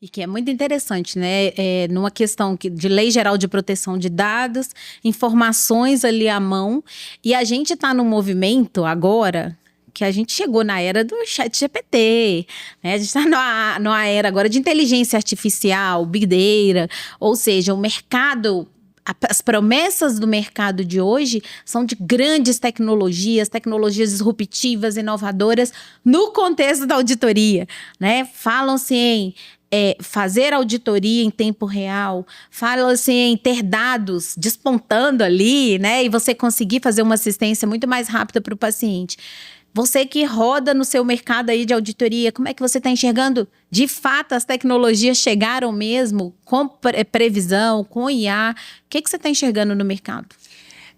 E que é muito interessante, né? Numa questão de lei geral de proteção de dados, informações ali à mão. E a gente está no movimento agora que a gente chegou na era do ChatGPT, né? A gente está numa era agora de inteligência artificial, Big Data, ou seja, o mercado. As promessas do mercado de hoje são de grandes tecnologias disruptivas, inovadoras, no contexto da auditoria, né? Falam-se em fazer auditoria em tempo real, fala-se em ter dados despontando ali, né? E você conseguir fazer uma assistência muito mais rápida para o paciente. Você que roda no seu mercado aí de auditoria, como é que você está enxergando? De fato, as tecnologias chegaram mesmo com previsão, com IA? O que você está enxergando no mercado?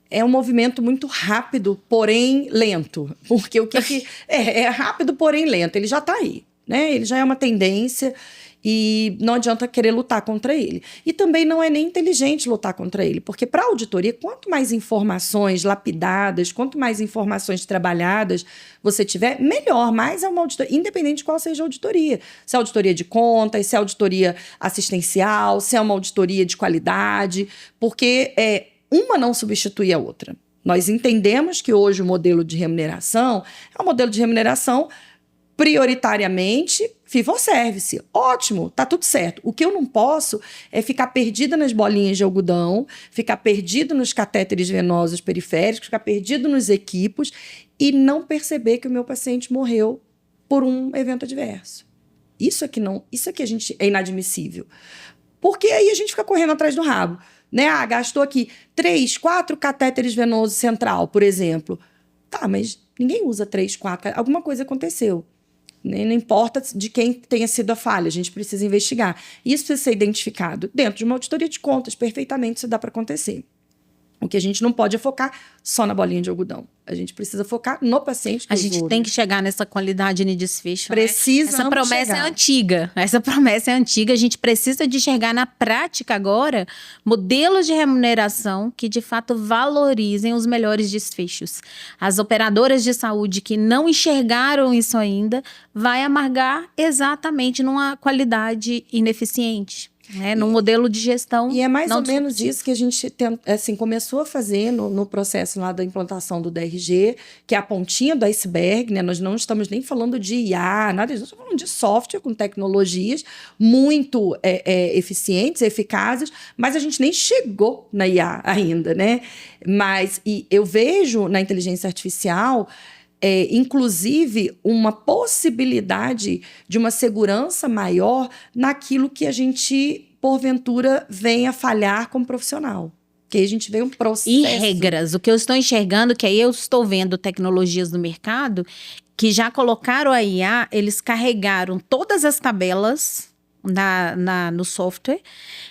É um movimento muito rápido, porém lento. Porque o que é rápido, porém lento. Ele já está aí, né? Ele já é uma tendência e não adianta querer lutar contra ele. E também não é nem inteligente lutar contra ele, porque para a auditoria, quanto mais informações lapidadas, quanto mais informações trabalhadas você tiver, melhor. Mais é uma auditoria, independente de qual seja a auditoria. Se é auditoria de contas, se é auditoria assistencial, se é uma auditoria de qualidade, porque uma não substitui a outra. Nós entendemos que hoje o modelo de remuneração é um modelo de remuneração prioritariamente fee-for-service. Ótimo, tá tudo certo. O que eu não posso é ficar perdida nas bolinhas de algodão, ficar perdido nos catéteres venosos periféricos, ficar perdido nos equipos e não perceber que o meu paciente morreu por um evento adverso. Isso é que a gente é inadmissível. Porque aí a gente fica correndo atrás do rabo. Né? Gastou aqui 3, 4 catéteres venoso central, por exemplo. Tá, mas ninguém usa 3, 4. Alguma coisa aconteceu. Não importa de quem tenha sido a falha, a gente precisa investigar. Isso precisa ser identificado. Dentro de uma auditoria de contas, perfeitamente isso dá para acontecer. O que a gente não pode é focar só na bolinha de algodão. A gente precisa focar no paciente. A gente tem que chegar nessa qualidade de desfecho. Precisa. Essa promessa é antiga. Essa promessa é antiga. A gente precisa de enxergar na prática agora modelos de remuneração que de fato valorizem os melhores desfechos. As operadoras de saúde que não enxergaram isso ainda vai amargar exatamente numa qualidade ineficiente. Num modelo de gestão. E é mais ou menos isso que a gente começou a fazer no processo lá da implantação do DRG, que é a pontinha do iceberg, né? Nós não estamos nem falando de IA, nada disso, estamos falando de software com tecnologias muito eficientes, eficazes, mas a gente nem chegou na IA ainda, né? E eu vejo na inteligência artificial inclusive uma possibilidade de uma segurança maior naquilo que a gente, porventura, venha falhar como profissional. Que aí a gente vê um processo. E regras. O que eu estou enxergando, que aí eu estou vendo tecnologias no mercado, que já colocaram a IA, eles carregaram todas as tabelas no software.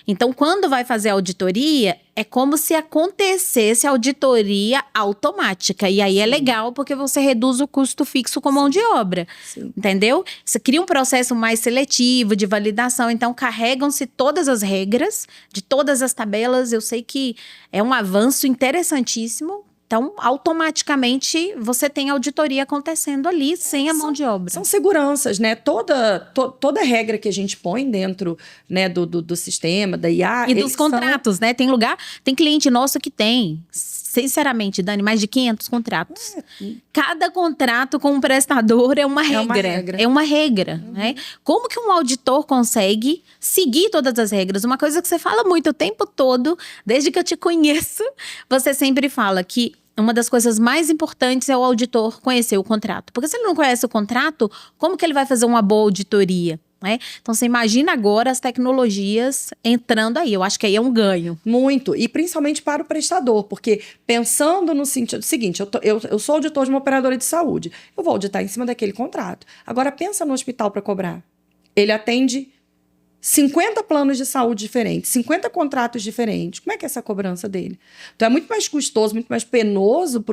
Então, quando vai fazer a auditoria, é como se acontecesse a auditoria automática. E aí é legal, porque você reduz o custo fixo com mão de obra. Sim. Entendeu? Você cria um processo mais seletivo, de validação. Então, carregam-se todas as regras de todas as tabelas. Eu sei que é um avanço interessantíssimo. Então, automaticamente, você tem auditoria acontecendo ali, sem a mão de obra. São seguranças, né? Toda regra que a gente põe dentro, né, do sistema, da IA... E dos contratos, né? Tem cliente nosso que tem, sinceramente, Dani, mais de 500 contratos. Cada contrato com um prestador é uma regra. É uma regra, né? Como que um auditor consegue seguir todas as regras? Uma coisa que você fala muito o tempo todo, desde que eu te conheço, você sempre fala que uma das coisas mais importantes é o auditor conhecer o contrato. Porque se ele não conhece o contrato, como que ele vai fazer uma boa auditoria? Então, você imagina agora as tecnologias entrando aí. Eu acho que aí é um ganho. Muito. E principalmente para o prestador. Porque pensando no sentido seguinte, eu sou auditor de uma operadora de saúde. Eu vou auditar em cima daquele contrato. Agora, pensa no hospital para cobrar. Ele atende 50 planos de saúde diferentes, 50 contratos diferentes. Como é que é essa cobrança dele? Então, é muito mais custoso, muito mais penoso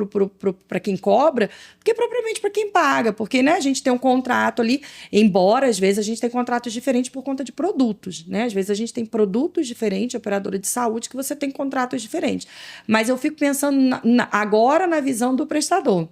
para quem cobra do que propriamente para quem paga. Porque, né, a gente tem um contrato ali, embora às vezes a gente tem contratos diferentes por conta de produtos. Né? Às vezes a gente tem produtos diferentes, operadora de saúde, que você tem contratos diferentes. Mas eu fico pensando agora na visão do prestador.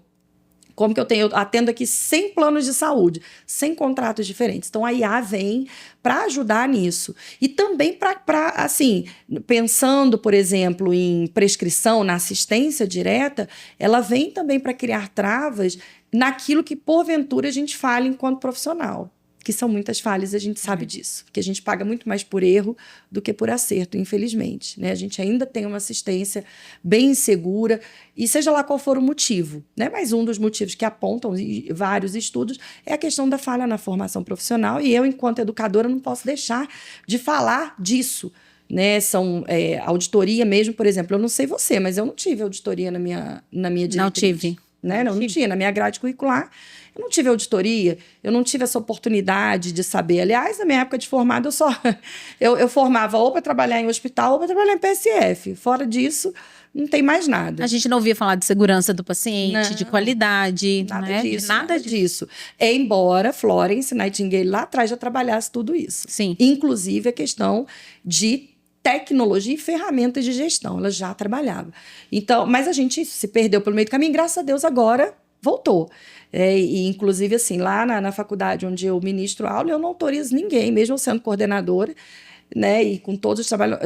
Como que eu atendo aqui 100 planos de saúde, 100 contratos diferentes. Então, a IA vem para ajudar nisso. E também para, assim, pensando, por exemplo, em prescrição, na assistência direta, ela vem também para criar travas naquilo que, porventura, a gente fala enquanto profissional. Que são muitas falhas, a gente sabe disso. Porque a gente paga muito mais por erro do que por acerto, infelizmente. Né? A gente ainda tem uma assistência bem insegura, e seja lá qual for o motivo. Né? Mas um dos motivos que apontam vários estudos é a questão da falha na formação profissional, e eu, enquanto educadora, não posso deixar de falar disso. Né? Auditoria mesmo, por exemplo, eu não sei você, mas eu não tive auditoria na minha diretriz. Não tive. Né? Não tinha. Na minha grade curricular, eu não tive auditoria, eu não tive essa oportunidade de saber. Aliás, na minha época de formada, eu formava ou para trabalhar em hospital ou para trabalhar em PSF. Fora disso, não tem mais nada. A gente não ouvia falar de segurança do paciente, de qualidade. Nada né? disso. Nada disso. Embora Florence Nightingale lá atrás já trabalhasse tudo isso. Sim. Inclusive a questão de tecnologia e ferramentas de gestão, ela já trabalhava. Então, mas a gente se perdeu pelo meio do caminho, graças a Deus agora voltou. E inclusive, assim, lá na faculdade onde eu ministro aula, eu não autorizo ninguém, mesmo sendo coordenadora, né, e com todos os trabalhos.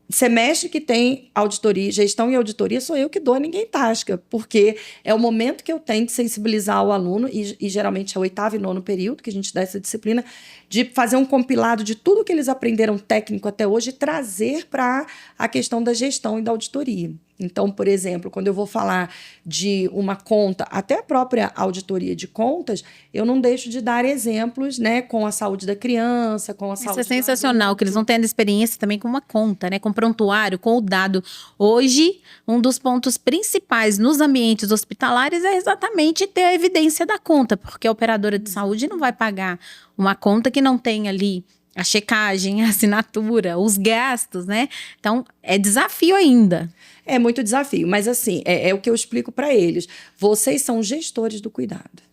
Semestre que tem auditoria, gestão e auditoria, sou eu que dou, ninguém tasca, porque é o momento que eu tenho de sensibilizar o aluno, e geralmente é o 8º e 9º período que a gente dá essa disciplina, de fazer um compilado de tudo que eles aprenderam técnico até hoje e trazer para a questão da gestão e da auditoria. Então, por exemplo, quando eu vou falar de uma conta, até a própria auditoria de contas, eu não deixo de dar exemplos, né, com a saúde da criança, com a saúde... Isso é sensacional, que eles vão tendo experiência também com uma conta, né, com prontuário, com o dado. Hoje, um dos pontos principais nos ambientes hospitalares é exatamente ter a evidência da conta, porque a operadora de saúde não vai pagar uma conta que não tem ali a checagem, a assinatura, os gastos, né? Então, é desafio ainda. É muito desafio, mas assim, é o que eu explico para eles. Vocês são gestores do cuidado.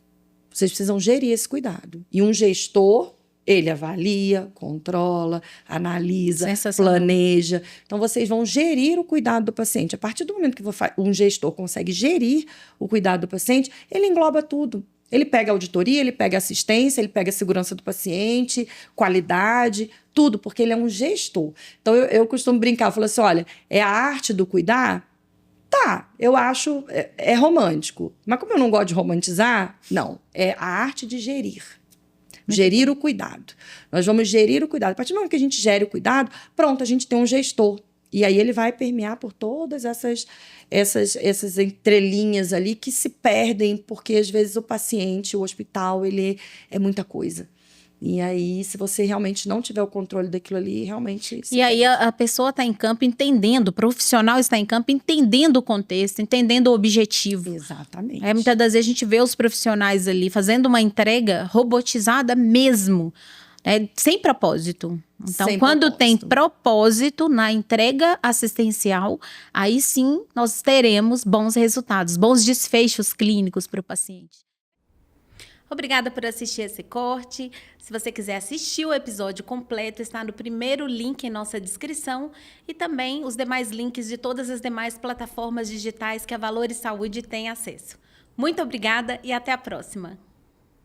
Vocês precisam gerir esse cuidado. E um gestor, ele avalia, controla, analisa, planeja. Então, vocês vão gerir o cuidado do paciente. A partir do momento que um gestor consegue gerir o cuidado do paciente, ele engloba tudo. Ele pega a auditoria, ele pega a assistência, ele pega a segurança do paciente, qualidade, tudo, porque ele é um gestor. Então, eu costumo brincar, eu falo assim, olha, é a arte do cuidar? Tá, eu acho, é romântico. Mas como eu não gosto de romantizar, não, é a arte de gerir. Gerir o cuidado. Nós vamos gerir o cuidado. A partir do momento que a gente gere o cuidado, pronto, a gente tem um gestor. E aí ele vai permear por todas essas entrelinhas ali que se perdem, porque às vezes o paciente, o hospital, ele é muita coisa. E aí, se você realmente não tiver o controle daquilo ali, realmente... E aí a pessoa está em campo entendendo, o profissional está em campo entendendo o contexto, entendendo o objetivo. Exatamente. Muitas das vezes a gente vê os profissionais ali fazendo uma entrega robotizada mesmo, sem propósito. Então, quando tem propósito na entrega assistencial, aí sim nós teremos bons resultados, bons desfechos clínicos para o paciente. Obrigada por assistir esse corte. Se você quiser assistir o episódio completo, está no primeiro link em nossa descrição e também os demais links de todas as demais plataformas digitais que a Valores Saúde tem acesso. Muito obrigada e até a próxima!